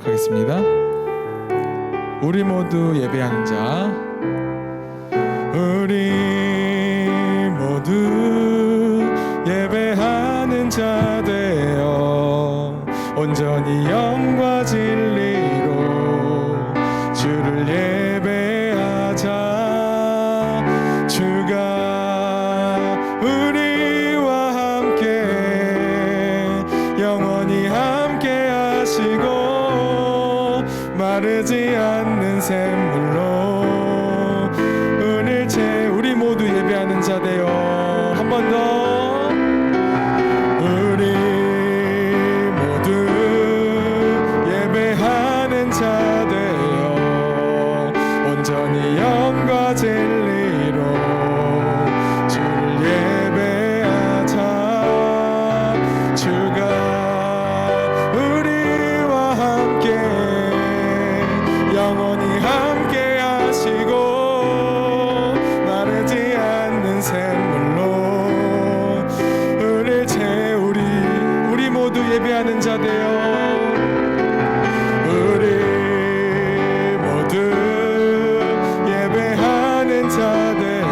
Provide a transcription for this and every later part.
하겠습니다. 우리 모두 예배하는 자. 우리 모두 예배하는 자 되어 온전히 영과 진리로 주를 예배하자. 주가 우리와 함께 영원히 함께 하시고 마르지 않는 샘물로 은을 채 우리 모두 예배하는 자 되어 한 번 더 우리 모두 예배하는 자 되어 온전히 영과 진리로 주를 예배하자. 주가 우리와 함께 영원히 함께 하시고 마르지 않는 샘물로 은을 채 우리 모두 예배하는 자 되어 우리 모두 예배하는 자 되어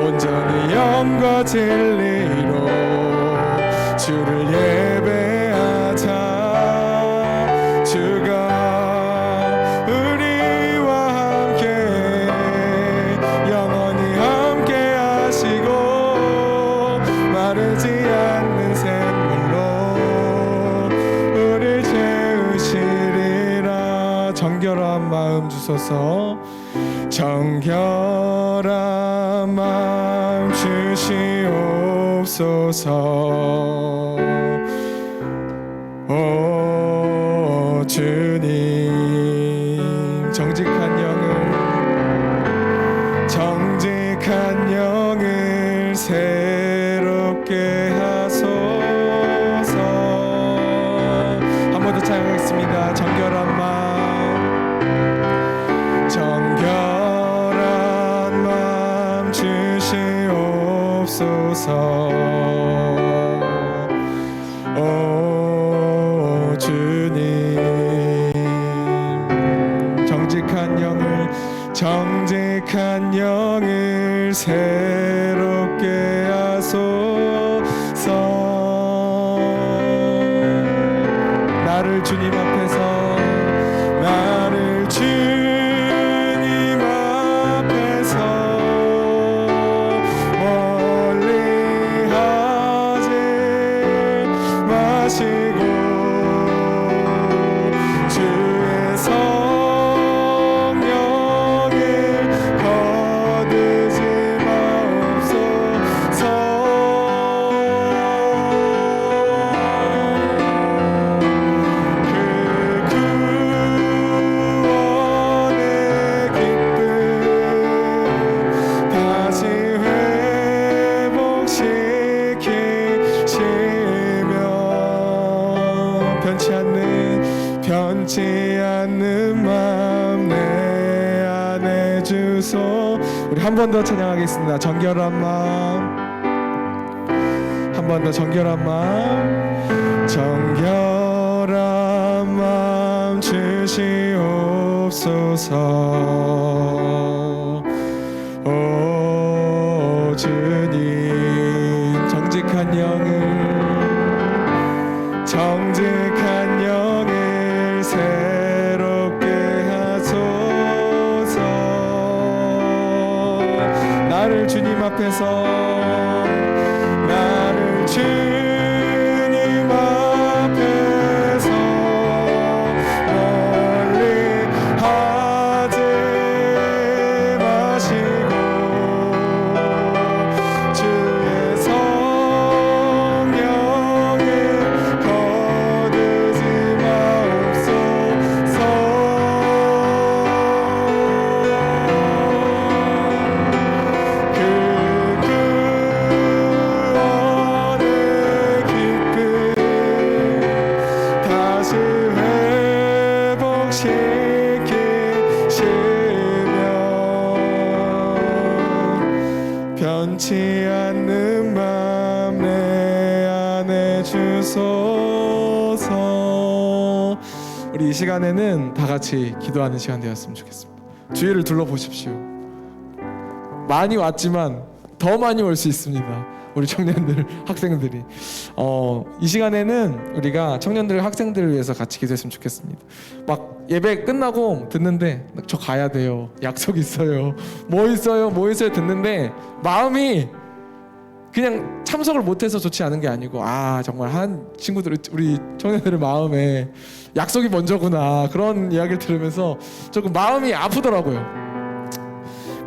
온전히 영과 진리로 주를 예배하자. 주가 우리와 함께 영원히 함께 하시고 마르지 않는 샘물로 우리를 채우시리라. 정결한 마음 주소서. 정결한 마음 주시옵소서. 오 주님, 정직한 영을 새롭게 하소서. 한 번 더 찬양하겠습니다. 정결한 마음 주시옵소서. 오 주님, 정직한 영을 새롭게 하소서. 나를 주님 앞에서 멀리 하지 마시고 주의 성령을 거두지 마옵소서. 그 구원의 기쁨 다시 회복시키시며 변치 않는 마음 내 안에 주소. 우리 한 번 더 찬양하겠습니다. 정결한 마음, 한 번 더 정결한 마음 주시옵소서. 오 주님, 정직한 영을 새롭게 하소서. 나를 주님 앞에서 멀리 하지 마시고 주의 성령을 거두지 마옵소서. 그 구원의 기쁨 다시 회복시키시며 변치 않는 마음 내 안에 주소서. 우리 이 시간에는 다 같이 기도하는 시간 되었으면 좋겠습니다. 주위를 둘러보십시오. 많이 왔지만 더 많이 올 수 있습니다. 우리 청년들, 학생들이 이 시간에는 우리가 청년들, 학생들을 위해서 같이 기도했으면 좋겠습니다. 막 예배 끝나고 듣는데 저 가야 돼요, 약속 있어요, 뭐 있어요 듣는데 마음이 그냥 참석을 못해서 좋지 않은 게 아니고 정말 한 친구들, 우리 청년들의 마음에 약속이 먼저구나, 그런 이야기를 들으면서 조금 마음이 아프더라고요.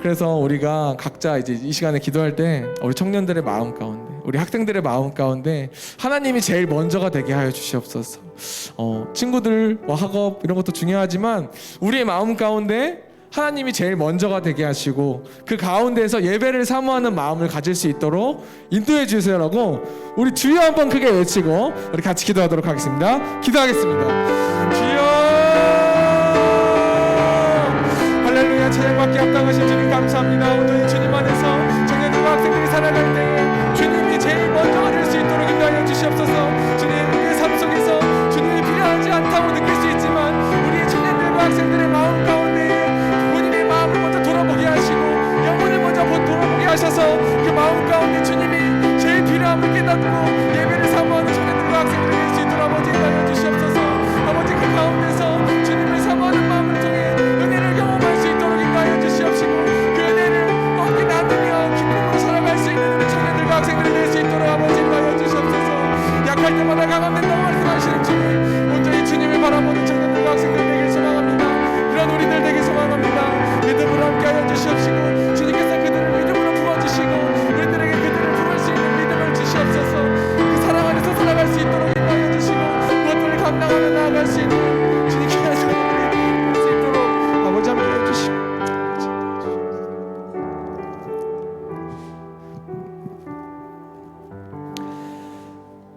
그래서 우리가 각자 이제 이 시간에 기도할 때 우리 청년들의 마음 가운데, 우리 학생들의 마음 가운데 하나님이 제일 먼저가 되게 하여 주시옵소서. 친구들과 학업 이런 것도 중요하지만 우리의 마음 가운데 하나님이 제일 먼저가 되게 하시고 그 가운데에서 예배를 사모하는 마음을 가질 수 있도록 인도해 주세요라고 우리 주여 한번 크게 외치고 우리 같이 기도하도록 하겠습니다. 기도하겠습니다. 주여, 할렐루야. 찬양받기 합당하신 주님 감사합니다. 오늘 주님 안에서 청년들과 학생들이 살아갈 때 주님이 제일 먼저가 될 수 있도록 인도하여 주시옵소서. 주님, 우리의 삶 속에서 주님이 필요하지 않다고 느낄 수 있지만 우리 청년들과 학생들의 마음 가운데 본인의 마음을 먼저 돌아보게 하시고 영혼을 먼저 돌아보게 하셔서 그 마음 가운데 주님이 제일 필요함을 깨닫고 예배를 사모하는 청년들과 학생들이 될 수 있도록 아버지 인도하여 주시옵소서. 아버지, 그 가운데서 주님을 사모하는 마음을 통해 은혜를 경험할 수 있도록 인도하여 주시옵시고 그 은혜를 어디 나누며 기쁨으로 살아갈 수 있는 우리 청년들과 학생들이 될 수 있도록 아버지 인도하여 주시옵소서. 약할 때마다 강함된다고 말씀하시는 주님, 온전히 주님을 바라보는 청년들과 학생들 되길 소망합니다. 그런 우리들 되길 소망합니다. 믿음으로 함께하여 주시옵시고 주님께서 그들을 믿음으로 부어주시고 우리들에게 그들을 부을 수 있는 믿음을 주시옵소서. 그 사랑 안에서 살아갈 수 있도록 인도하여 주시고 그것들을 감당하며 나아갈 수 있는 주님께서 될 수 있도록 아버지 함께해 주시고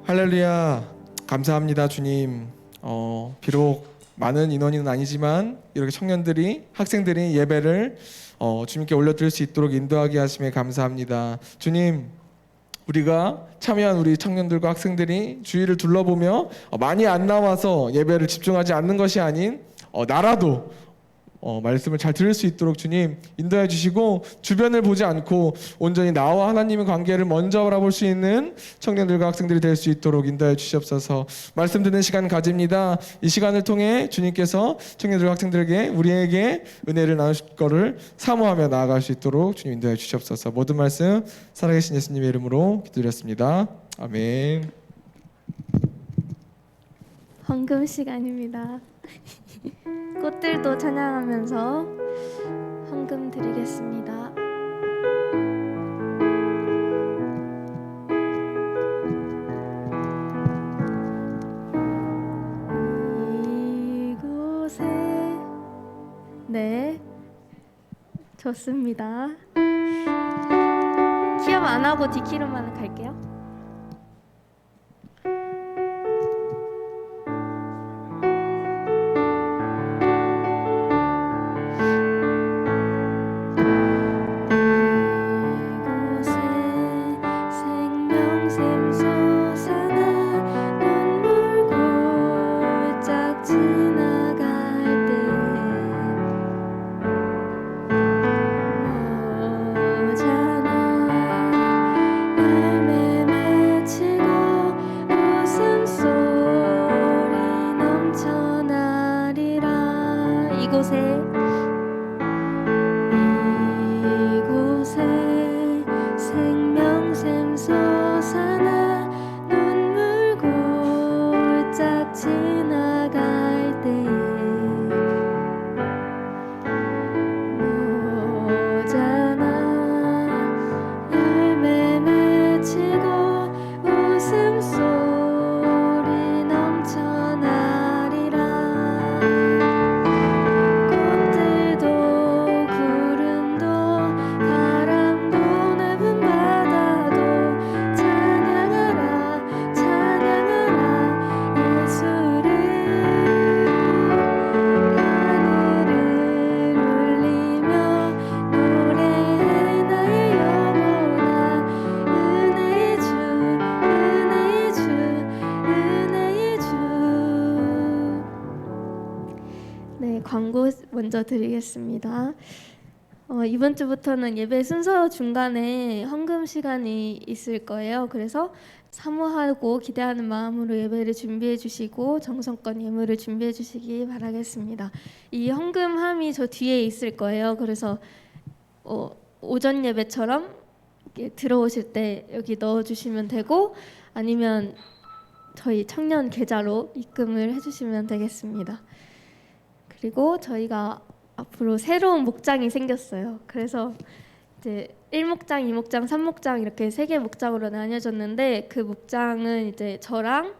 할렐루야. 감사합니다 주님. 비록 많은 인원은 아니지만 이렇게 청년들이, 학생들이 예배를 주님께 올려드릴 수 있도록 인도하게 하심에 감사합니다. 주님, 우리가 참여한 우리 청년들과 학생들이 주위를 둘러보며 많이 안 나와서 예배를 집중하지 않는 것이 아닌 나라도 말씀을 잘 들을 수 있도록 주님 인도해 주시고 주변을 보지 않고 온전히 나와 하나님의 관계를 먼저 바라볼 수 있는 청년들과 학생들이 될 수 있도록 인도해 주시옵소서. 말씀 듣는 시간 가집니다. 이 시간을 통해 주님께서 청년들과 학생들에게, 우리에게 은혜를 나누실 것을 사모하며 나아갈 수 있도록 주님 인도해 주시옵소서. 모든 말씀 살아계신 예수님의 이름으로 기도드렸습니다. 아멘. 헌금 시간입니다. 꽃들도 찬양하면서 헌금 드리겠습니다. 이곳에 네, 좋습니다. 키업 안 하고 D키로만 갈게요. 꽃들 네, 광고 먼저 드리겠습니다. 이번 주부터는 예배 순서 중간에 헌금 시간이 있을 거예요. 그래서 사모하고 기대하는 마음으로 예배를 준비해 주시고 정성껏 예물을 준비해 주시기 바라겠습니다. 이 헌금함이 저 뒤에 있을 거예요. 그래서 오전 예배처럼 이렇게 들어오실 때 여기 넣어주시면 되고, 아니면 저희 청년 계좌로 입금을 해주시면 되겠습니다. 그리고 저희가 앞으로 새로운 목장이 생겼어요. 그래서 이제 1목장, 2목장, 3목장 이렇게 3개 목장으로 나뉘어졌는데, 그 목장은 이제 저랑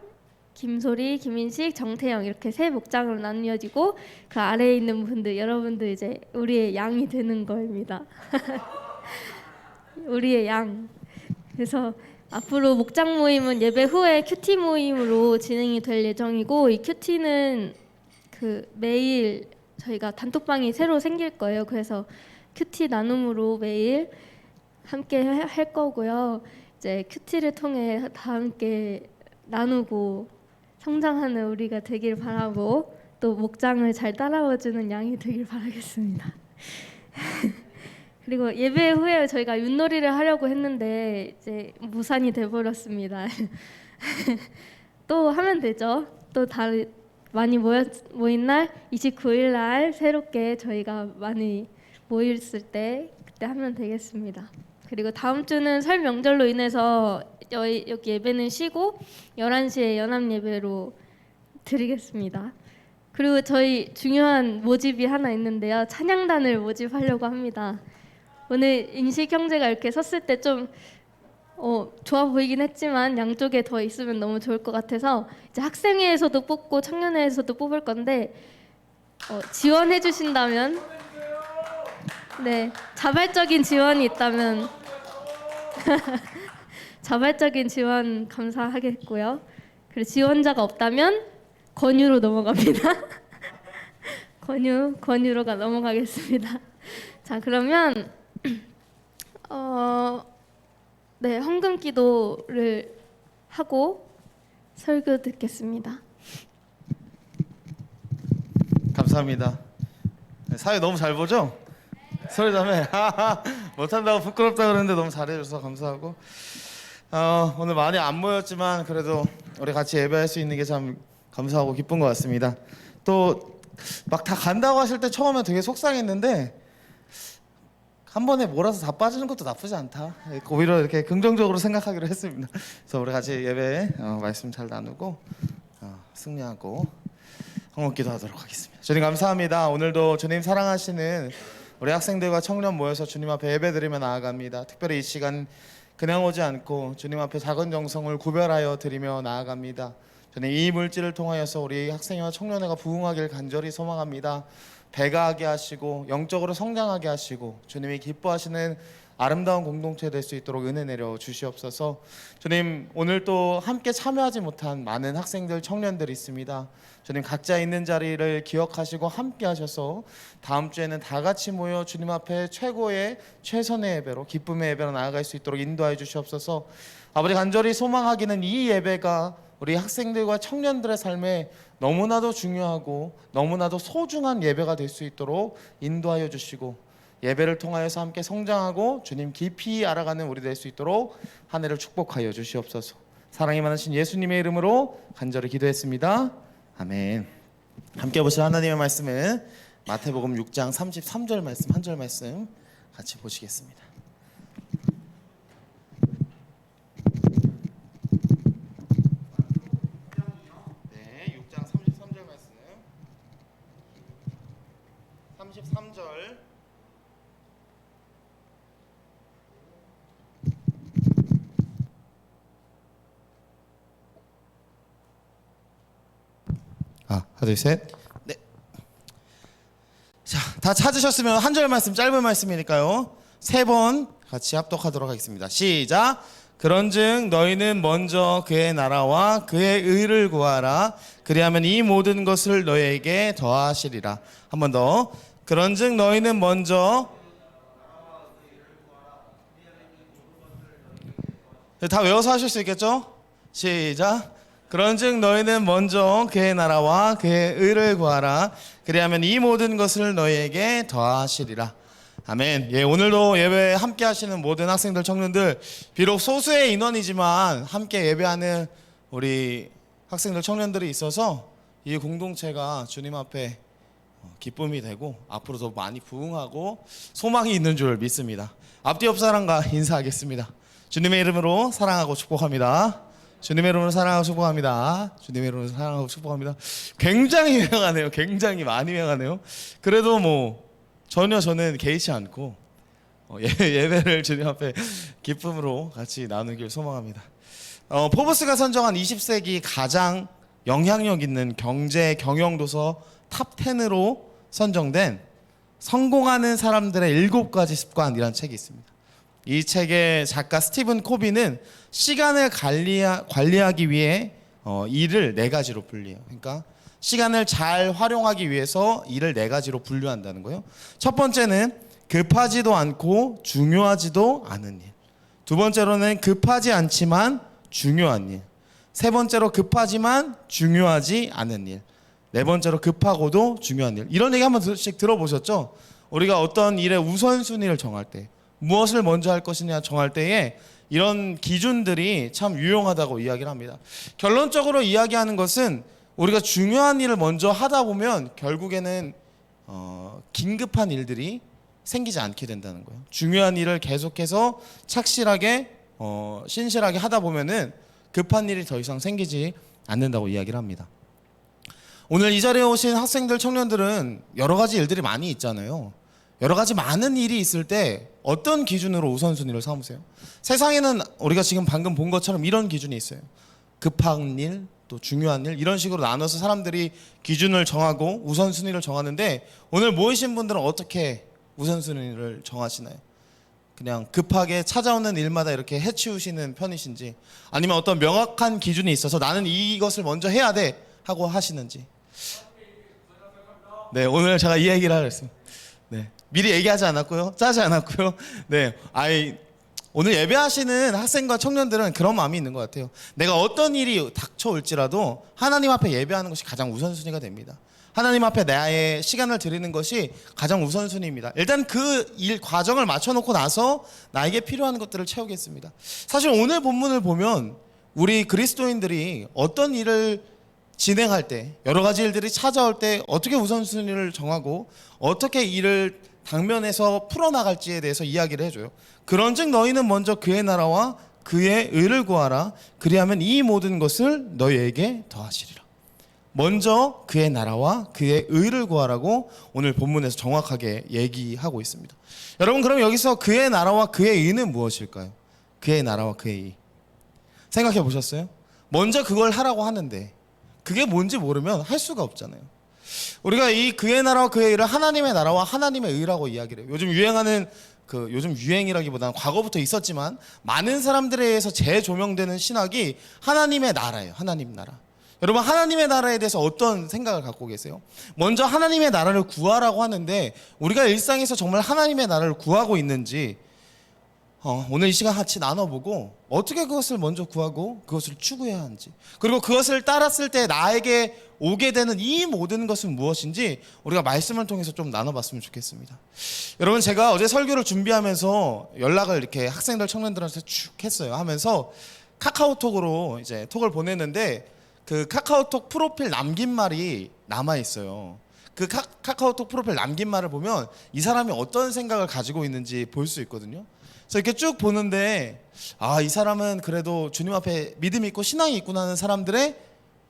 김소리, 김인식, 정태영 이렇게 3목장으로 나뉘어지고, 그 아래에 있는 분들, 여러분들 이제 우리의 양이 되는 거입니다. 우리의 양. 그래서 앞으로 목장 모임은 예배 후에 큐티 모임으로 진행이 될 예정이고, 이 큐티는 그 매일 저희가 단톡방이 새로 생길 거예요. 그래서 큐티 나눔으로 매일 함께 할 거고요. 이제 큐티를 통해 다 함께 나누고 성장하는 우리가 되길 바라고, 또 목장을 잘 따라와주는 양이 되길 바라겠습니다. 그리고 예배 후에 저희가 윷놀이를 하려고 했는데 이제 무산이 돼버렸습니다. 또 하면 되죠. 또 많이 모인 날 29일 날 새롭게 저희가 많이 모였을 때 그때 하면 되겠습니다. 그리고 다음 주는 설 명절로 인해서 여기 예배는 쉬고 11시에 연합 예배로 드리겠습니다. 그리고 저희 중요한 모집이 하나 있는데요. 찬양단을 모집하려고 합니다. 오늘 인식 형제가 이렇게 섰을 때 좀 좋아 보이긴 했지만 양쪽에 더 있으면 너무 좋을 것 같아서 이제 학생회에서도 뽑고 청년회에서도 뽑을 건데 지원해 주신다면, 네, 자발적인 지원이 있다면 자발적인 지원 감사하겠고요. 그리고 지원자가 없다면 권유로 넘어갑니다. 권유로가 넘어가겠습니다. 자, 그러면 네, 헌금 기도를 하고 설교 듣겠습니다. 감사합니다. 사회 너무 잘 보죠? 소리자매 못한다고 부끄럽다 그러는데 너무 잘해줘서 감사하고, 오늘 많이 안 모였지만 그래도 우리 같이 예배할 수 있는 게 참 감사하고 기쁜 것 같습니다. 또 막 다 간다고 하실 때 처음에 되게 속상했는데 한 번에 몰아서 다 빠지는 것도 나쁘지 않다. 오히려 이렇게 긍정적으로 생각하기로 했습니다. 그래서 우리 같이 예배 말씀 잘 나누고 승리하고 헌금 기도하도록 하겠습니다. 주님 감사합니다. 오늘도 주님 사랑하시는 우리 학생들과 청년 모여서 주님 앞에 예배드리며 나아갑니다. 특별히 이 시간 그냥 오지 않고 주님 앞에 작은 정성을 구별하여 드리며 나아갑니다. 주님, 이 물질을 통하여서 우리 학생회와 청년회가 부흥하길 간절히 소망합니다. 배가하게 하시고 영적으로 성장하게 하시고 주님이 기뻐하시는 아름다운 공동체 될 수 있도록 은혜 내려 주시옵소서. 주님, 오늘 또 함께 참여하지 못한 많은 학생들, 청년들이 있습니다. 주님, 각자 있는 자리를 기억하시고 함께 하셔서 다음 주에는 다 같이 모여 주님 앞에 최고의 최선의 예배로, 기쁨의 예배로 나아갈 수 있도록 인도하여 주시옵소서. 아버지, 간절히 소망하기는 이 예배가 우리 학생들과 청년들의 삶에 너무나도 중요하고 너무나도 소중한 예배가 될 수 있도록 인도하여 주시고, 예배를 통하여서 함께 성장하고 주님 깊이 알아가는 우리 될 수 있도록 한 해를 축복하여 주시옵소서. 사랑이 많으신 예수님의 이름으로 간절히 기도했습니다. 아멘. 함께 보실 하나님의 말씀은 마태복음 6장 33절 말씀, 한 절 말씀 같이 보시겠습니다. 네, 6장 33절 말씀. 33절. 하나, 둘, 셋. 네. 자, 다 찾으셨으면 한 절 말씀, 짧은 말씀이니까요. 3번 같이 합독하도록 하겠습니다. 시작. 그런즉 너희는 먼저 그의 나라와 그의 의를 구하라. 그리하면 이 모든 것을 너희에게 더하시리라. 한 번 더. 그런즉 너희는 먼저, 다 외워서 하실 수 있겠죠? 시작. 그런즉 너희는 먼저 그의 나라와 그의 의를 구하라. 그리하면 이 모든 것을 너희에게 더하시리라. 아멘. 예, 오늘도 예배 함께 하시는 모든 학생들, 청년들, 비록 소수의 인원이지만 함께 예배하는 우리 학생들, 청년들이 있어서 이 공동체가 주님 앞에 기쁨이 되고 앞으로 더 많이 부흥하고 소망이 있는 줄 믿습니다. 앞뒤 옆 사람과 인사하겠습니다. 주님의 이름으로 사랑하고 축복합니다. 주님의 이름으로 사랑하고 축복합니다. 주님의 이름으로 사랑하고 축복합니다. 굉장히 유명하네요. 굉장히 많이 유명하네요. 그래도 뭐 전혀 저는 개의치 않고 예배를 주님 앞에 기쁨으로 같이 나누길 소망합니다. 포브스가 선정한 20세기 가장 영향력 있는 경제 경영도서 탑 10으로 선정된 성공하는 사람들의 7가지 습관이라는 책이 있습니다. 이 책의 작가 스티븐 코비는 시간을 관리하기 위해 일을 4가지로 분리해요. 그러니까 시간을 잘 활용하기 위해서 일을 4가지로 분류한다는 거예요. 첫 번째는 급하지도 않고 중요하지도 않은 일. 두 번째로는 급하지 않지만 중요한 일. 세 번째로 급하지만 중요하지 않은 일. 네 번째로 급하고도 중요한 일. 이런 얘기 한 번씩 들어보셨죠? 우리가 어떤 일의 우선순위를 정할 때, 무엇을 먼저 할 것이냐 정할 때에 이런 기준들이 참 유용하다고 이야기를 합니다. 결론적으로 이야기하는 것은 우리가 중요한 일을 먼저 하다 보면 결국에는 긴급한 일들이 생기지 않게 된다는 거예요. 중요한 일을 계속해서 착실하게 신실하게 하다 보면은 급한 일이 더 이상 생기지 않는다고 이야기를 합니다. 오늘 이 자리에 오신 학생들, 청년들은 여러 가지 일들이 많이 있잖아요. 여러 가지 많은 일이 있을 때 어떤 기준으로 우선순위를 삼으세요? 세상에는 우리가 지금 방금 본 것처럼 이런 기준이 있어요. 급한 일, 또 중요한 일, 이런 식으로 나눠서 사람들이 기준을 정하고 우선순위를 정하는데 오늘 모이신 분들은 어떻게 우선순위를 정하시나요? 그냥 급하게 찾아오는 일마다 이렇게 해치우시는 편이신지, 아니면 어떤 명확한 기준이 있어서 나는 이것을 먼저 해야 돼 하고 하시는지. 네, 오늘 제가 이 얘기를 하려 했습니다. 네, 미리 얘기하지 않았고요, 짜지 않았고요. 네, 오늘 예배하시는 학생과 청년들은 그런 마음이 있는 것 같아요. 내가 어떤 일이 닥쳐올지라도 하나님 앞에 예배하는 것이 가장 우선순위가 됩니다. 하나님 앞에 나의 시간을 드리는 것이 가장 우선순위입니다. 일단 그 일 과정을 맞춰놓고 나서 나에게 필요한 것들을 채우겠습니다. 사실 오늘 본문을 보면 우리 그리스도인들이 어떤 일을 진행할 때, 여러 가지 일들이 찾아올 때 어떻게 우선순위를 정하고 어떻게 일을 당면에서 풀어나갈지에 대해서 이야기를 해줘요. 그런즉 너희는 먼저 그의 나라와 그의 의를 구하라. 그리하면 이 모든 것을 너희에게 더하시리라. 먼저 그의 나라와 그의 의를 구하라고 오늘 본문에서 정확하게 얘기하고 있습니다. 여러분, 그럼 여기서 그의 나라와 그의 의는 무엇일까요? 그의 나라와 그의 의. 생각해 보셨어요? 먼저 그걸 하라고 하는데 그게 뭔지 모르면 할 수가 없잖아요. 우리가 이 그의 나라와 그의 의를 하나님의 나라와 하나님의 의라고 이야기를 해요. 요즘 유행하는 요즘 유행이라기보다는 과거부터 있었지만 많은 사람들에 의해서 재조명되는 신학이 하나님의 나라예요. 하나님 나라. 여러분, 하나님의 나라에 대해서 어떤 생각을 갖고 계세요? 먼저 하나님의 나라를 구하라고 하는데 우리가 일상에서 정말 하나님의 나라를 구하고 있는지 오늘 이 시간 같이 나눠보고 어떻게 그것을 먼저 구하고 그것을 추구해야 하는지, 그리고 그것을 따랐을 때 나에게 오게 되는 이 모든 것은 무엇인지 우리가 말씀을 통해서 좀 나눠봤으면 좋겠습니다. 여러분, 제가 어제 설교를 준비하면서 연락을 이렇게 학생들, 청년들한테 쭉 했어요. 하면서 카카오톡으로 이제 톡을 보냈는데 그 카카오톡 프로필 남긴 말이 남아 있어요. 그 카카오톡 프로필 남긴 말을 보면 이 사람이 어떤 생각을 가지고 있는지 볼 수 있거든요. 그래서 이렇게 쭉 보는데 이 사람은 그래도 주님 앞에 믿음이 있고 신앙이 있구나 하는 사람들의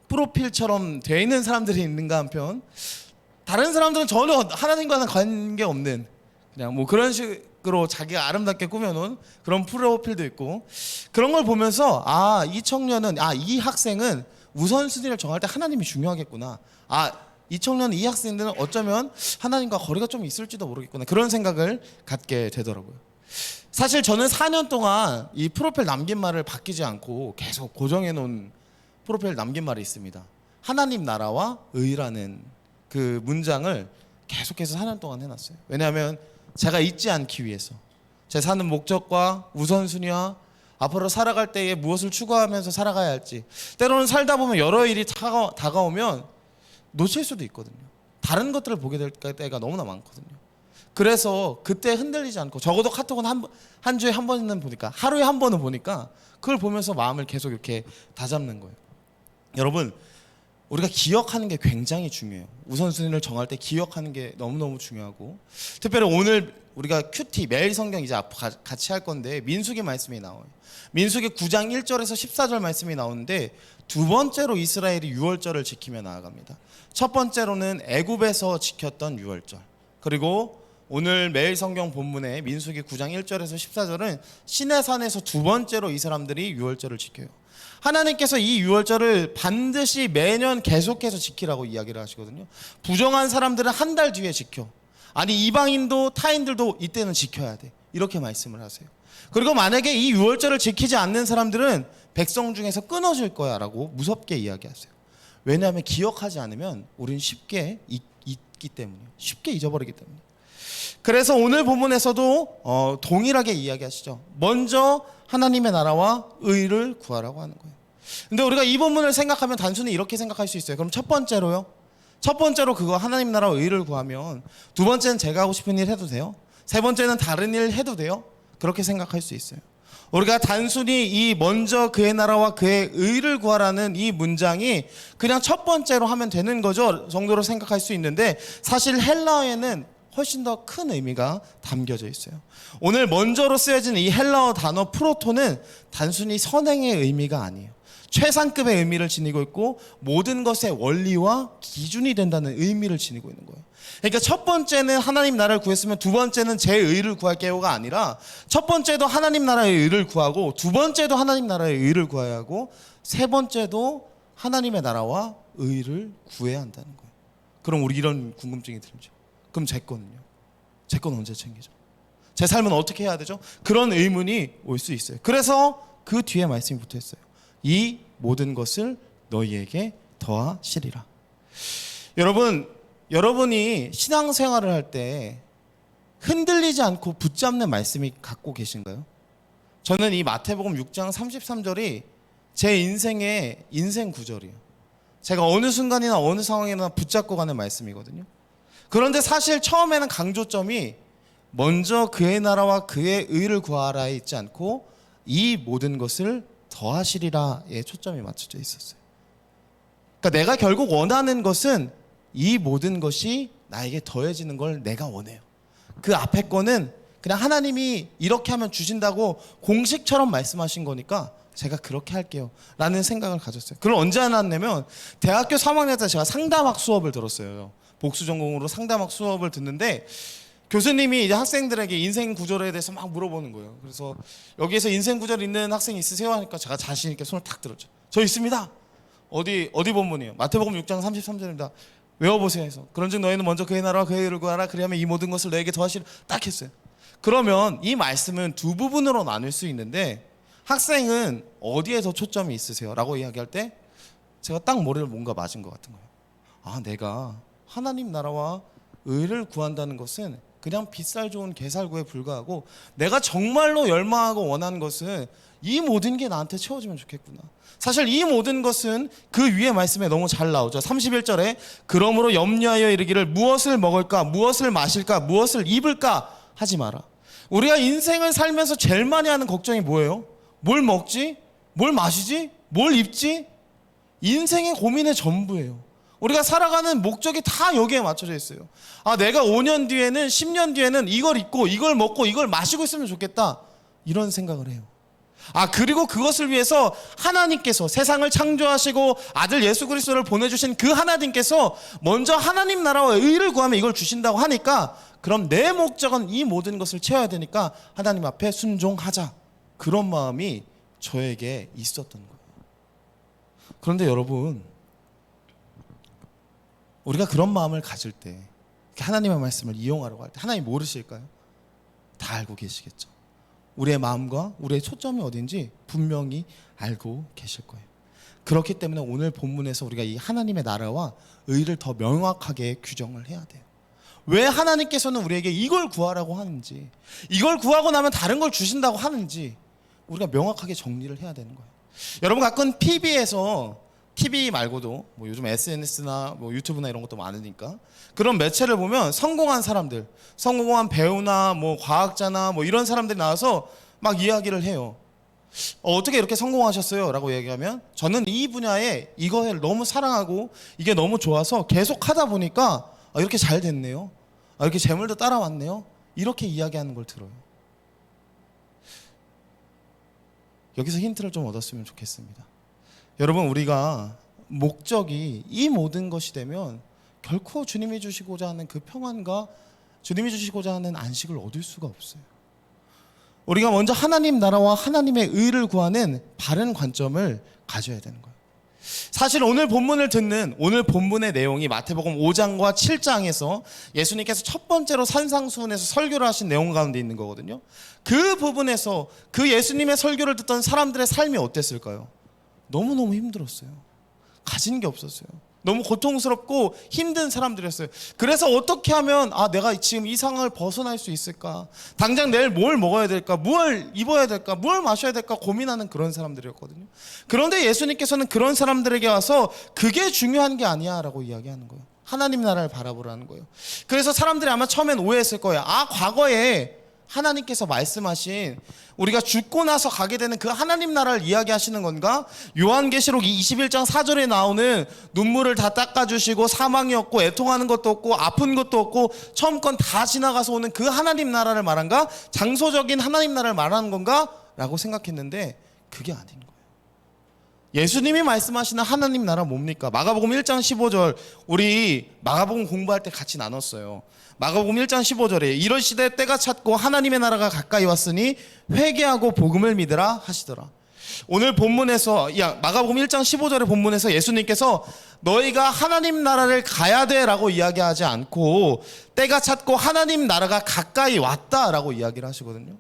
프로필처럼 되어 있는 사람들이 있는가 한편, 다른 사람들은 전혀 하나님과는 관계없는 그냥 뭐 그런 식으로 자기가 아름답게 꾸며놓은 그런 프로필도 있고, 그런 걸 보면서 이 청년은, 이 학생은 우선순위를 정할 때 하나님이 중요하겠구나. 이 청년, 이 학생들은 어쩌면 하나님과 거리가 좀 있을지도 모르겠구나. 그런 생각을 갖게 되더라고요. 사실 저는 4년 동안 이 프로필 남긴 말을 바뀌지 않고 계속 고정해 놓은 프로필 남긴 말이 있습니다. 하나님 나라와 의라는 그 문장을 계속해서 4년 동안 해놨어요. 왜냐하면 제가 잊지 않기 위해서, 제 사는 목적과 우선순위와 앞으로 살아갈 때에 무엇을 추구하면서 살아가야 할지, 때로는 살다 보면 여러 일이 다가오면 놓칠 수도 있거든요. 다른 것들을 보게 될 때가 너무나 많거든요. 그래서 그때 흔들리지 않고, 적어도 카톡은 한 주에 한 번은 보니까, 하루에 한 번은 보니까 그걸 보면서 마음을 계속 이렇게 다잡는 거예요. 여러분, 우리가 기억하는 게 굉장히 중요해요. 우선순위를 정할 때 기억하는 게 너무너무 중요하고, 특별히 오늘 우리가 큐티 매일 성경 이제 같이 할 건데 민수기 말씀이 나와요. 민수기 9장 1절에서 14절 말씀이 나오는데, 두 번째로 이스라엘이 유월절을 지키며 나아갑니다. 첫 번째로는 애굽에서 지켰던 유월절, 그리고 오늘 매일 성경 본문의 민수기 9장 1절에서 14절은 시내산에서 두 번째로 이 사람들이 유월절을 지켜요. 하나님께서 이 유월절을 반드시 매년 계속해서 지키라고 이야기를 하시거든요. 부정한 사람들은 한 달 뒤에 지켜, 아니 이방인도 타인들도 이때는 지켜야 돼, 이렇게 말씀을 하세요. 그리고 만약에 이 유월절을 지키지 않는 사람들은 백성 중에서 끊어질 거야 라고 무섭게 이야기하세요. 왜냐하면 기억하지 않으면 우린 쉽게 잊기 때문이에요. 쉽게 잊어버리기 때문에. 그래서 오늘 본문에서도 동일하게 이야기하시죠. 먼저 하나님의 나라와 의를 구하라고 하는 거예요. 근데 우리가 이 본문을 생각하면 단순히 이렇게 생각할 수 있어요. 그럼 첫 번째로 그거 하나님 나라와 의를 구하면, 두 번째는 제가 하고 싶은 일 해도 돼요? 세 번째는 다른 일 해도 돼요? 그렇게 생각할 수 있어요. 우리가 단순히 이 먼저 그의 나라와 그의 의를 구하라는 이 문장이 그냥 첫 번째로 하면 되는 거죠 정도로 생각할 수 있는데, 사실 헬라어에는 훨씬 더 큰 의미가 담겨져 있어요. 오늘 먼저로 쓰여진 이 헬라어 단어 프로토는 단순히 선행의 의미가 아니에요. 최상급의 의미를 지니고 있고, 모든 것의 원리와 기준이 된다는 의미를 지니고 있는 거예요. 그러니까 첫 번째는 하나님 나라를 구했으면 두 번째는 제 의를 구할게요가 아니라, 첫 번째도 하나님 나라의 의를 구하고, 두 번째도 하나님 나라의 의를 구해야 하고, 세 번째도 하나님의 나라와 의를 구해야 한다는 거예요. 그럼 우리 이런 궁금증이 들죠. 그럼 제 거는요? 제 건 언제 챙기죠? 제 삶은 어떻게 해야 되죠? 그런 의문이 올 수 있어요. 그래서 그 뒤에 말씀이 붙어 있어요. 이 모든 것을 너희에게 더하시리라. 여러분이 신앙생활을 할 때 흔들리지 않고 붙잡는 말씀이 갖고 계신가요? 저는 이 마태복음 6장 33절이 제 인생의 인생 구절이에요. 제가 어느 순간이나 어느 상황이나 붙잡고 가는 말씀이거든요. 그런데 사실 처음에는 강조점이 먼저 그의 나라와 그의 의를 구하라에 있지 않고, 이 모든 것을 더하시리라에 초점이 맞춰져 있었어요. 그러니까 내가 결국 원하는 것은 이 모든 것이 나에게 더해지는 걸 내가 원해요. 그 앞에 거는 그냥 하나님이 이렇게 하면 주신다고 공식처럼 말씀하신 거니까 제가 그렇게 할게요 라는 생각을 가졌어요. 그걸 언제 알았냐면, 대학교 3학년 때 제가 상담학 수업을 들었어요. 복수 전공으로 상담학 수업을 듣는데, 교수님이 이제 학생들에게 인생 구절에 대해서 막 물어보는 거예요. 그래서 여기에서 인생 구절 있는 학생 있으세요? 하니까 제가 자신 있게 손을 탁 들었죠. 저 있습니다. 어디 본문이에요? 마태복음 6장 33절입니다. 외워보세요 해서, 그런즉 너희는 먼저 그의 나라와 그의 의를 구하라, 그리하면 이 모든 것을 너에게 더하시리라, 딱 했어요. 그러면 이 말씀은 두 부분으로 나눌 수 있는데, 학생은 어디에 더 초점이 있으세요? 라고 이야기할 때 제가 딱 머리를 뭔가 맞은 것 같은 거예요. 아, 내가 하나님 나라와 의를 구한다는 것은 그냥 빗살 좋은 개살구에 불과하고, 내가 정말로 열망하고 원하는 것은 이 모든 게 나한테 채워지면 좋겠구나. 사실 이 모든 것은 그 위에 말씀에 너무 잘 나오죠. 31절에 그러므로 염려하여 이르기를 무엇을 먹을까, 무엇을 마실까, 무엇을 입을까 하지 마라. 우리가 인생을 살면서 제일 많이 하는 걱정이 뭐예요? 뭘 먹지? 뭘 마시지? 뭘 입지? 인생의 고민의 전부예요. 우리가 살아가는 목적이 다 여기에 맞춰져 있어요. 아, 내가 5년 뒤에는 10년 뒤에는 이걸 입고 이걸 먹고 이걸 마시고 있으면 좋겠다, 이런 생각을 해요. 아, 그리고 그것을 위해서 하나님께서 세상을 창조하시고 아들 예수 그리스도를 보내주신 그 하나님께서 먼저 하나님 나라와 의를 구하면 이걸 주신다고 하니까, 그럼 내 목적은 이 모든 것을 채워야 되니까 하나님 앞에 순종하자, 그런 마음이 저에게 있었던 거예요. 그런데 여러분, 우리가 그런 마음을 가질 때, 하나님의 말씀을 이용하려고 할 때 하나님 모르실까요? 다 알고 계시겠죠. 우리의 마음과 우리의 초점이 어딘지 분명히 알고 계실 거예요. 그렇기 때문에 오늘 본문에서 우리가 이 하나님의 나라와 의를 더 명확하게 규정을 해야 돼요. 왜 하나님께서는 우리에게 이걸 구하라고 하는지, 이걸 구하고 나면 다른 걸 주신다고 하는지, 우리가 명확하게 정리를 해야 되는 거예요. 여러분 가끔 TV에서 TV 말고도 뭐 요즘 SNS나 뭐 유튜브나 이런 것도 많으니까 그런 매체를 보면 성공한 사람들, 성공한 배우나 뭐 과학자나 뭐 이런 사람들이 나와서 막 이야기를 해요. 어떻게 이렇게 성공하셨어요? 라고 얘기하면 저는 이 분야에 이거를 너무 사랑하고 이게 너무 좋아서 계속 하다 보니까 이렇게 잘 됐네요. 이렇게 재물도 따라왔네요. 이렇게 이야기하는 걸 들어요. 여기서 힌트를 좀 얻었으면 좋겠습니다. 여러분, 우리가 목적이 이 모든 것이 되면 결코 주님이 주시고자 하는 그 평안과 주님이 주시고자 하는 안식을 얻을 수가 없어요. 우리가 먼저 하나님 나라와 하나님의 의를 구하는 바른 관점을 가져야 되는 거예요. 사실 오늘 본문을 듣는 오늘 본문의 내용이 마태복음 5장과 7장에서 예수님께서 첫 번째로 산상수훈에서 설교를 하신 내용 가운데 있는 거거든요. 그 부분에서 그 예수님의 설교를 듣던 사람들의 삶이 어땠을까요? 너무너무 힘들었어요. 가진 게 없었어요. 너무 고통스럽고 힘든 사람들이었어요. 그래서 어떻게 하면 내가 지금 이 상황을 벗어날 수 있을까? 당장 내일 뭘 먹어야 될까? 뭘 입어야 될까? 뭘 마셔야 될까? 고민하는 그런 사람들이었거든요. 그런데 예수님께서는 그런 사람들에게 와서 그게 중요한 게 아니야 라고 이야기하는 거예요. 하나님 나라를 바라보라는 거예요. 그래서 사람들이 아마 처음엔 오해했을 거예요. 과거에 하나님께서 말씀하신 우리가 죽고 나서 가게 되는 그 하나님 나라를 이야기하시는 건가? 요한계시록 21장 4절에 나오는 눈물을 다 닦아주시고 사망이 없고 애통하는 것도 없고 아픈 것도 없고 처음 건 다 지나가서 오는 그 하나님 나라를 말한가? 장소적인 하나님 나라를 말하는 건가? 라고 생각했는데 그게 아닌 거예요. 예수님이 말씀하시는 하나님 나라 뭡니까? 마가복음 1장 15절 우리 마가복음 공부할 때 같이 나눴어요. 마가복음 1장 15절에 이런 시대 때가 찼고 하나님의 나라가 가까이 왔으니 회개하고 복음을 믿으라 하시더라. 오늘 본문에서 마가복음 1장 15절의 본문에서 예수님께서 너희가 하나님 나라를 가야 돼 라고 이야기하지 않고 때가 찼고 하나님 나라가 가까이 왔다 라고 이야기를 하시거든요.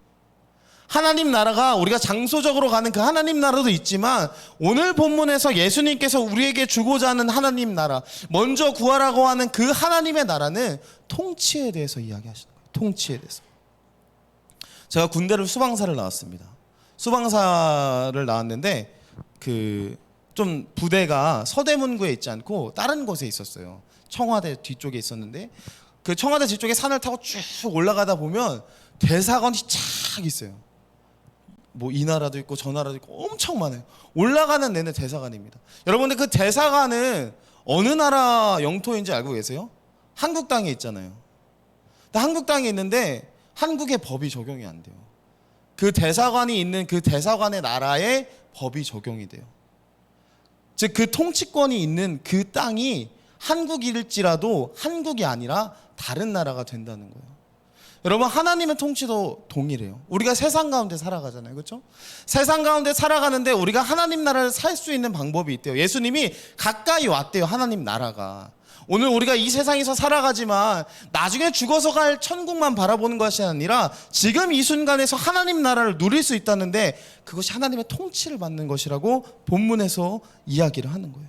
하나님 나라가 우리가 장소적으로 가는 그 하나님 나라도 있지만 오늘 본문에서 예수님께서 우리에게 주고자 하는 하나님 나라, 먼저 구하라고 하는 그 하나님의 나라는 통치에 대해서 이야기하시는 거예요. 통치에 대해서. 제가 군대를 수방사를 나왔습니다. 수방사를 나왔는데 좀 부대가 서대문구에 있지 않고 다른 곳에 있었어요. 청와대 뒤쪽에 있었는데 그 청와대 뒤쪽에 산을 타고 쭉 올라가다 보면 대사관이 쫙 있어요. 뭐 이 나라도 있고 저 나라도 있고 엄청 많아요. 올라가는 내내 대사관입니다. 여러분들 그 대사관은 어느 나라 영토인지 알고 계세요? 한국 땅에 있잖아요. 근데 한국 땅에 있는데 한국의 법이 적용이 안 돼요. 그 대사관이 있는 그 대사관의 나라의 법이 적용이 돼요. 즉 그 통치권이 있는 그 땅이 한국일지라도 한국이 아니라 다른 나라가 된다는 거예요. 여러분 하나님의 통치도 동일해요. 우리가 세상 가운데 살아가잖아요. 그렇죠? 세상 가운데 살아가는데 우리가 하나님 나라를 살 수 있는 방법이 있대요. 예수님이 가까이 왔대요. 하나님 나라가. 오늘 우리가 이 세상에서 살아가지만 나중에 죽어서 갈 천국만 바라보는 것이 아니라 지금 이 순간에서 하나님 나라를 누릴 수 있다는데 그것이 하나님의 통치를 받는 것이라고 본문에서 이야기를 하는 거예요.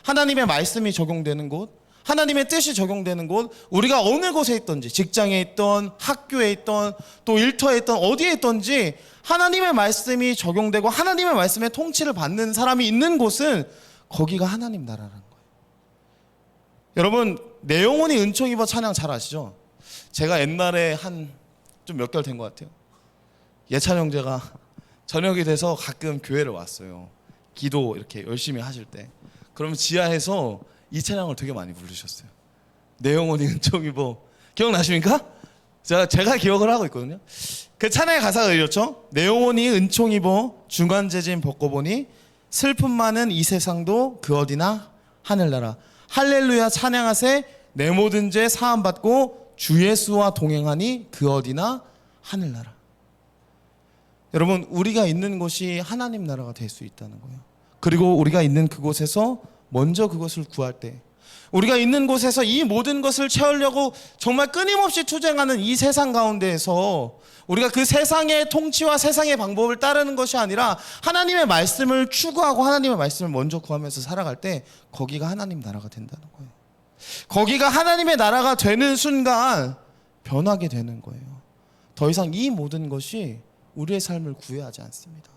하나님의 말씀이 적용되는 곳, 하나님의 뜻이 적용되는 곳, 우리가 어느 곳에 있든지 직장에 있던 학교에 있던 또 일터에 있던 어디에 있든지 하나님의 말씀이 적용되고 하나님의 말씀의 통치를 받는 사람이 있는 곳은 거기가 하나님 나라라는 거예요. 여러분 내 영혼이 은총 입어 찬양 잘 아시죠? 제가 옛날에 좀 몇 개월 된 것 같아요. 예찬 형제가 저녁이 돼서 가끔 교회를 왔어요. 기도 이렇게 열심히 하실 때 그러면 지하에서 이 찬양을 되게 많이 부르셨어요. 내 영혼이 은총 입어. 기억나십니까? 제가 기억을 하고 있거든요. 그 찬양의 가사가 이렇죠. 내 영혼이 은총 입어 중환제진 벗고 보니 슬픔 많은 이 세상도 그 어디나 하늘나라. 할렐루야 찬양하세 내 모든 죄 사함 받고 주 예수와 동행하니 그 어디나 하늘나라. 여러분 우리가 있는 곳이 하나님 나라가 될 수 있다는 거예요. 그리고 우리가 있는 그곳에서 먼저 그것을 구할 때 우리가 있는 곳에서 이 모든 것을 채우려고 정말 끊임없이 투쟁하는 이 세상 가운데에서 우리가 그 세상의 통치와 세상의 방법을 따르는 것이 아니라 하나님의 말씀을 추구하고 하나님의 말씀을 먼저 구하면서 살아갈 때 거기가 하나님 나라가 된다는 거예요. 거기가 하나님의 나라가 되는 순간 변하게 되는 거예요. 더 이상 이 모든 것이 우리의 삶을 구애하지 않습니다.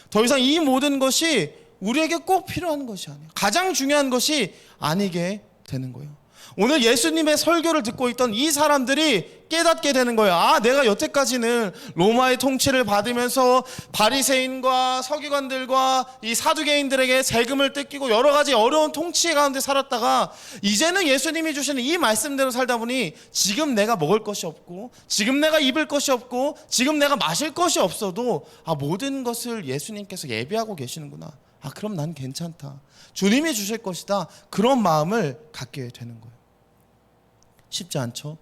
더 이상 이 모든 것이 우리에게 꼭 필요한 것이 아니에요. 가장 중요한 것이 아니게 되는 거예요. 오늘 예수님의 설교를 듣고 있던 이 사람들이 깨닫게 되는 거예요. 아, 내가 여태까지는 로마의 통치를 받으면서 바리새인과 서기관들과 이 사두개인들에게 세금을 뜯기고 여러 가지 어려운 통치 가운데 살았다가 이제는 예수님이 주시는 이 말씀대로 살다 보니 지금 내가 먹을 것이 없고 지금 내가 입을 것이 없고 지금 내가 마실 것이 없어도 모든 것을 예수님께서 예비하고 계시는구나. 그럼 난 괜찮다. 주님이 주실 것이다. 그런 마음을 갖게 되는 거예요. 쉽지 않죠?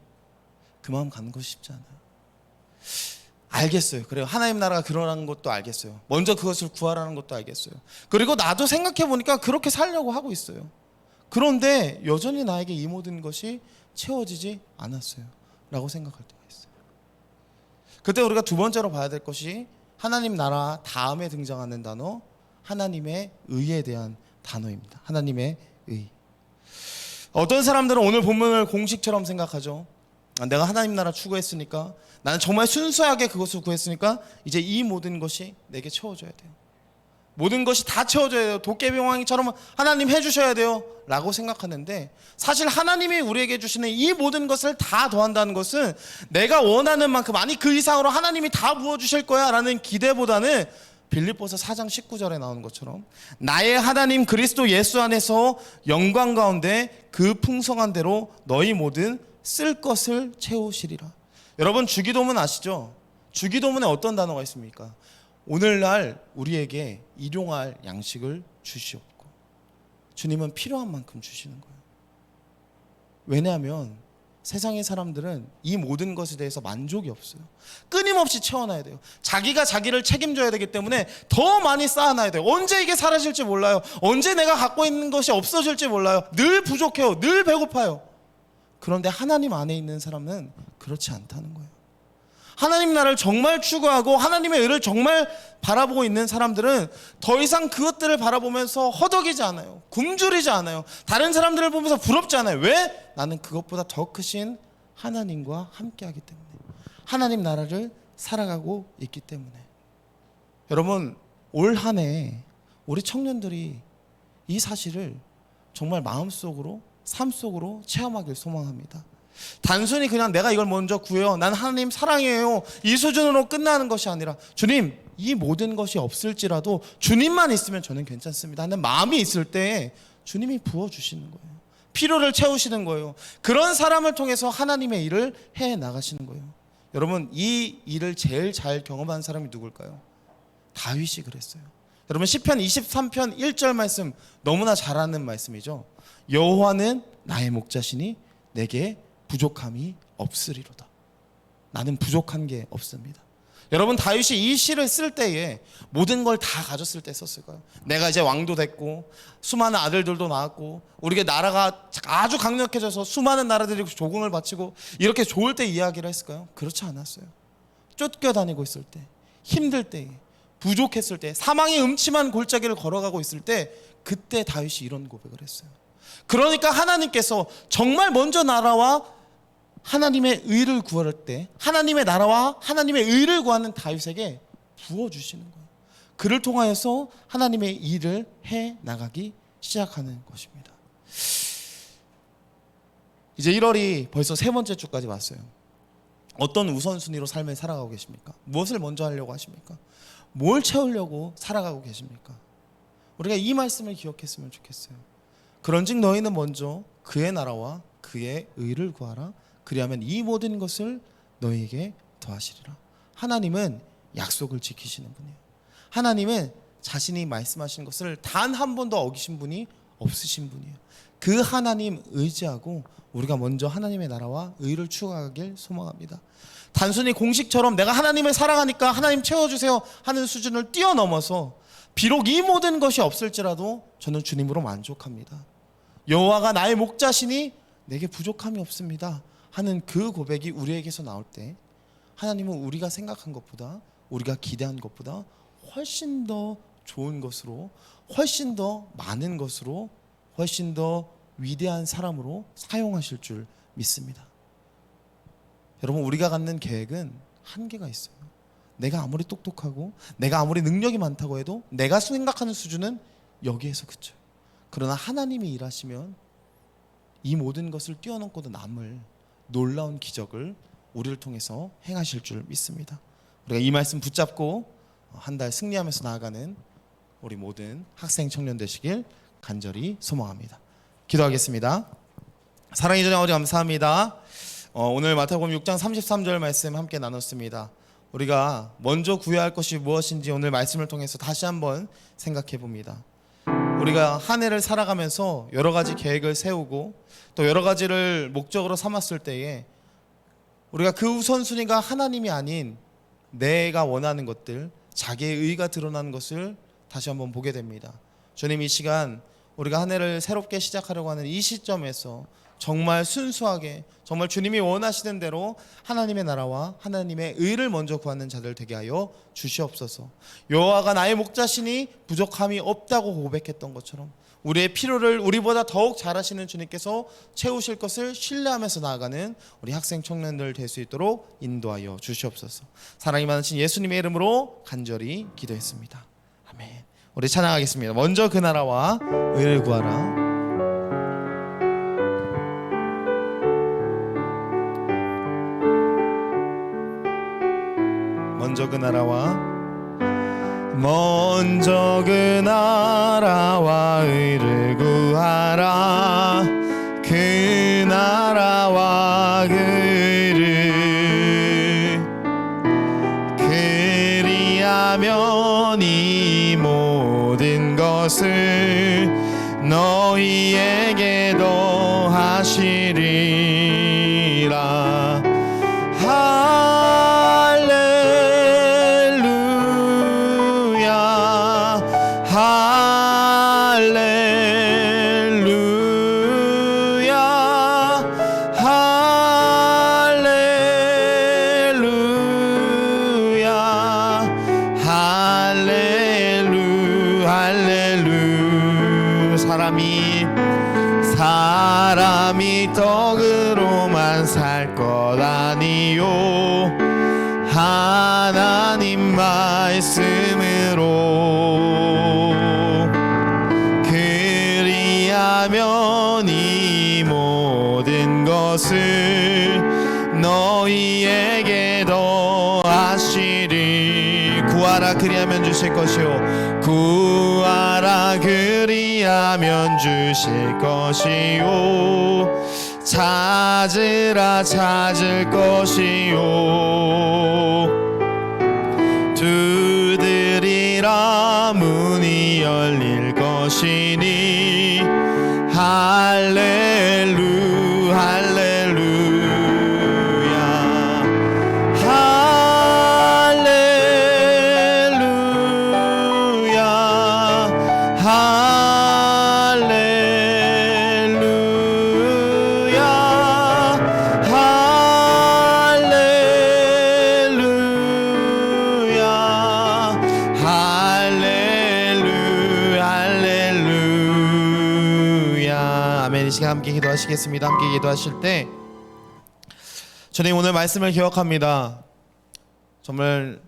그 마음 갖는 것이 쉽지 않아요. 알겠어요. 그래요. 하나님 나라가 그러라는 것도 알겠어요. 먼저 그것을 구하라는 것도 알겠어요. 그리고 나도 생각해 보니까 그렇게 살려고 하고 있어요. 그런데 여전히 나에게 이 모든 것이 채워지지 않았어요. 라고 생각할 때가 있어요. 그때 우리가 두 번째로 봐야 될 것이 하나님 나라 다음에 등장하는 단어, 하나님의 의에 대한 단어입니다. 하나님의 의. 어떤 사람들은 오늘 본문을 공식처럼 생각하죠. 내가 하나님 나라 추구했으니까, 나는 정말 순수하게 그것을 구했으니까 이제 이 모든 것이 내게 채워져야 돼요. 모든 것이 다 채워져야 돼요. 도깨비왕처럼 하나님 해주셔야 돼요 라고 생각하는데, 사실 하나님이 우리에게 주시는 이 모든 것을 다 더한다는 것은 내가 원하는 만큼, 아니 그 이상으로 하나님이 다 부어주실 거야 라는 기대보다는 빌립보서 4장 19절에 나오는 것처럼 나의 하나님 그리스도 예수 안에서 영광 가운데 그 풍성한 대로 너희 모든 쓸 것을 채우시리라. 여러분, 주기도문 아시죠? 주기도문에 어떤 단어가 있습니까? 오늘날 우리에게 일용할 양식을 주시옵고. 주님은 필요한 만큼 주시는 거예요. 왜냐하면 세상의 사람들은 이 모든 것에 대해서 만족이 없어요. 끊임없이 채워놔야 돼요. 자기가 자기를 책임져야 되기 때문에 더 많이 쌓아놔야 돼요. 언제 이게 사라질지 몰라요. 언제 내가 갖고 있는 것이 없어질지 몰라요. 늘 부족해요. 늘 배고파요. 그런데 하나님 안에 있는 사람은 그렇지 않다는 거예요. 하나님 나라를 정말 추구하고 하나님의 의를 정말 바라보고 있는 사람들은 더 이상 그것들을 바라보면서 허덕이지 않아요. 굶주리지 않아요. 다른 사람들을 보면서 부럽지 않아요. 왜? 나는 그것보다 더 크신 하나님과 함께하기 때문에, 하나님 나라를 살아가고 있기 때문에. 여러분, 올 한 해 우리 청년들이 이 사실을 정말 마음속으로, 삶 속으로 체험하길 소망합니다. 단순히 그냥 내가 이걸 먼저 구해요, 난 하나님 사랑해요, 이 수준으로 끝나는 것이 아니라, 주님 이 모든 것이 없을지라도 주님만 있으면 저는 괜찮습니다 하는 마음이 있을 때 주님이 부어주시는 거예요. 필요를 채우시는 거예요. 그런 사람을 통해서 하나님의 일을 해 나가시는 거예요. 여러분, 이 일을 제일 잘 경험한 사람이 누굴까요? 다윗이 그랬어요. 여러분, 시편 23편 1절 말씀 너무나 잘 아는 말씀이죠. 여호와는 나의 목자시니 내게 부족함이 없으리로다. 나는 부족한 게 없습니다. 여러분, 다윗이 이 시를 쓸 때에 모든 걸 다 가졌을 때 썼을까요? 내가 이제 왕도 됐고 수많은 아들들도 낳았고 우리가 나라가 아주 강력해져서 수많은 나라들이 조공을 바치고 이렇게 좋을 때 이야기를 했을까요? 그렇지 않았어요. 쫓겨다니고 있을 때, 힘들 때, 부족했을 때, 사망의 음침한 골짜기를 걸어가고 있을 때, 그때 다윗이 이런 고백을 했어요. 그러니까 하나님께서 정말 먼저 나라와 하나님의 의를 구할 때, 하나님의 나라와 하나님의 의를 구하는 다윗에게 부어주시는 거예요. 그를 통하여서 하나님의 일을 해 나가기 시작하는 것입니다. 이제 1월이 벌써 세 번째 주까지 왔어요. 어떤 우선순위로 삶을 살아가고 계십니까? 무엇을 먼저 하려고 하십니까? 뭘 채우려고 살아가고 계십니까? 우리가 이 말씀을 기억했으면 좋겠어요. 그런즉 너희는 먼저 그의 나라와 그의 의를 구하라. 그리하면 이 모든 것을 너희에게 더하시리라. 하나님은 약속을 지키시는 분이에요. 하나님은 자신이 말씀하신 것을 단 한 번도 어기신 분이 없으신 분이에요. 그 하나님 의지하고 우리가 먼저 하나님의 나라와 의를 추구하길 소망합니다. 단순히 공식처럼 내가 하나님을 사랑하니까 하나님 채워주세요 하는 수준을 뛰어넘어서, 비록 이 모든 것이 없을지라도 저는 주님으로 만족합니다. 여호와가 나의 목자시니 내게 부족함이 없습니다 하는 그 고백이 우리에게서 나올 때, 하나님은 우리가 생각한 것보다, 우리가 기대한 것보다 훨씬 더 좋은 것으로, 훨씬 더 많은 것으로, 훨씬 더 위대한 사람으로 사용하실 줄 믿습니다. 여러분, 우리가 갖는 계획은 한계가 있어요. 내가 아무리 똑똑하고 내가 아무리 능력이 많다고 해도 내가 생각하는 수준은 여기에서 그쳐요. 그러나 하나님이 일하시면 이 모든 것을 뛰어넘고도 남을 놀라운 기적을 우리를 통해서 행하실 줄 믿습니다. 우리가 이 말씀 붙잡고 한 달 승리하면서 나아가는 우리 모든 학생 청년 되시길 간절히 소망합니다. 기도하겠습니다. 사랑의 전에 아버지 감사합니다. 오늘 마태복음 6장 33절 말씀 함께 나눴습니다. 우리가 먼저 구해야 할 것이 무엇인지 오늘 말씀을 통해서 다시 한번 생각해 봅니다. 우리가 한 해를 살아가면서 여러 가지 계획을 세우고 또 여러 가지를 목적으로 삼았을 때에 우리가 그 우선순위가 하나님이 아닌 내가 원하는 것들, 자기의 의가 드러나는 것을 다시 한번 보게 됩니다. 주님, 이 시간 우리가 한 해를 새롭게 시작하려고 하는 이 시점에서 정말 순수하게 정말 주님이 원하시는 대로 하나님의 나라와 하나님의 의를 먼저 구하는 자들 되게 하여 주시옵소서. 여호와가 나의 목자시니 부족함이 없다고 고백했던 것처럼 우리의 필요를 우리보다 더욱 잘하시는 주님께서 채우실 것을 신뢰하면서 나아가는 우리 학생 청년들 될 수 있도록 인도하여 주시옵소서. 사랑이 많으신 예수님의 이름으로 간절히 기도했습니다. 아멘. 우리 찬양하겠습니다. 먼저 그 나라와 의를 구하라. 먼저 그 나라와 의를 구하라. 그 나라와 그 의를 그리하면 이 모든 것을 너희에게 더하시리라. 사람이 떡으로만 살 것 아니요 하나님 말씀으로 그리하면 이 모든 것을 너희에게 더하시리. 구하라 그리하면 주실 것이요 구하라 그리하면 주실 것이요 찾으라 찾을 것이요 두드리라 문이 열릴 것이니 할렐루 할렐루야 할렐루야 아멘. 이 시간 함께 기도하시겠습니다. 함께 기도하실 때 주님 오늘 말씀을 기억합니다. 정말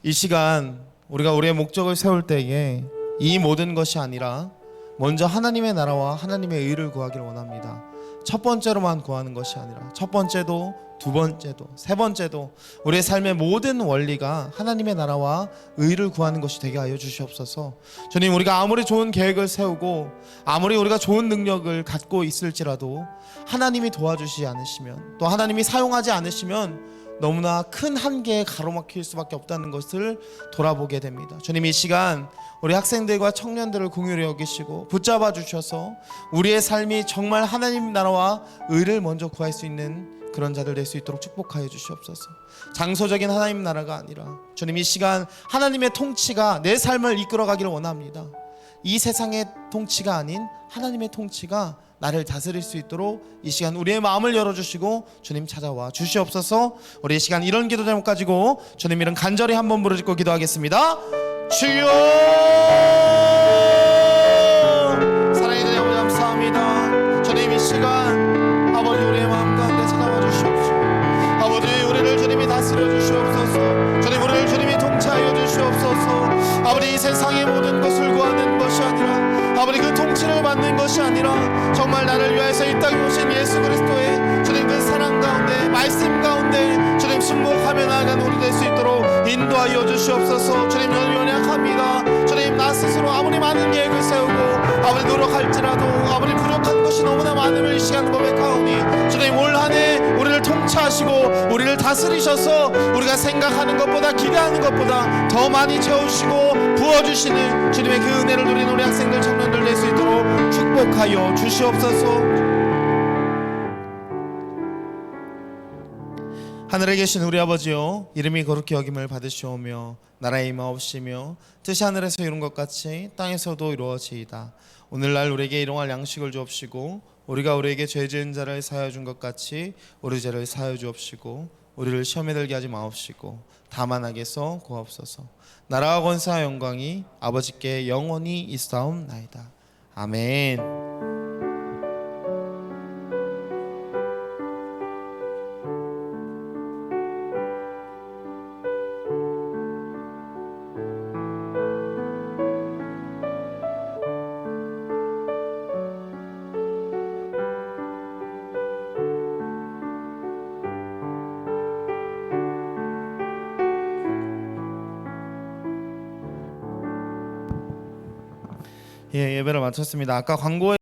이 시간 우리가 우리의 목적을 세울 때에 이 모든 것이 아니라 먼저 하나님의 나라와 하나님의 의를 구하기를 원합니다. 첫 번째로만 구하는 것이 아니라 첫 번째도 두 번째도 세 번째도 우리의 삶의 모든 원리가 하나님의 나라와 의를 구하는 것이 되게 하여 주시옵소서. 주님, 우리가 아무리 좋은 계획을 세우고 아무리 우리가 좋은 능력을 갖고 있을지라도 하나님이 도와주시지 않으시면 또 하나님이 사용하지 않으시면 너무나 큰 한계에 가로막힐 수밖에 없다는 것을 돌아보게 됩니다. 주님, 이 시간 우리 학생들과 청년들을 긍휼히 여기시고 붙잡아 주셔서 우리의 삶이 정말 하나님 나라와 의를 먼저 구할 수 있는 그런 자들 될 수 있도록 축복하여 주시옵소서. 장소적인 하나님 나라가 아니라 주님, 이 시간 하나님의 통치가 내 삶을 이끌어가기를 원합니다. 이 세상의 통치가 아닌 하나님의 통치가 나를 다스릴 수 있도록 이 시간 우리의 마음을 열어주시고 주님 찾아와 주시옵소서. 우리 이 시간 이런 기도 제목 가지고 주님 이름 간절히 한번 부르짖고 기도하겠습니다. 주여, 사랑의 주님 아버지 감사합니다. 주님 이 시간 아버지 우리의 마음 가운데 찾아와 주시옵소서. 아버지 우리를 주님이 다스려 주시옵소서. 주님 우리를 인도하여 주시옵소서. 주님, 저는 연약합니다. 주님, 나 스스로 아무리 많은 계획을 세우고 아무리 노력할지라도 아무리 부족한 것이 너무나 많음을 이 시간 고백하오니 주님, 올 한 해 우리를 통치하시고 우리를 다스리셔서 우리가 생각하는 것보다 기대하는 것보다 더 많이 채우시고 부어주시는 주님의 그 은혜를 누리는 우리 학생들 청년들 될 수 있도록 축복하여 주시옵소서. 하늘에 계신 우리 아버지여, 이름이 거룩히 여김을 받으시오며 나라의 임하옵시며 뜻이 하늘에서 이룬 것 같이 땅에서도 이루어지이다. 오늘날 우리에게 일용할 양식을 주옵시고 우리가 우리에게 죄 지은 자를 사하여 준 것 같이 우리 죄를 사하여 주옵시고 우리를 시험에 들게 하지 마옵시고 다만 악에서 구하옵소서. 나라와 권세와 영광이 아버지께 영원히 있사옵나이다. 아멘. 예, 예배를 마쳤습니다. 아까 광고에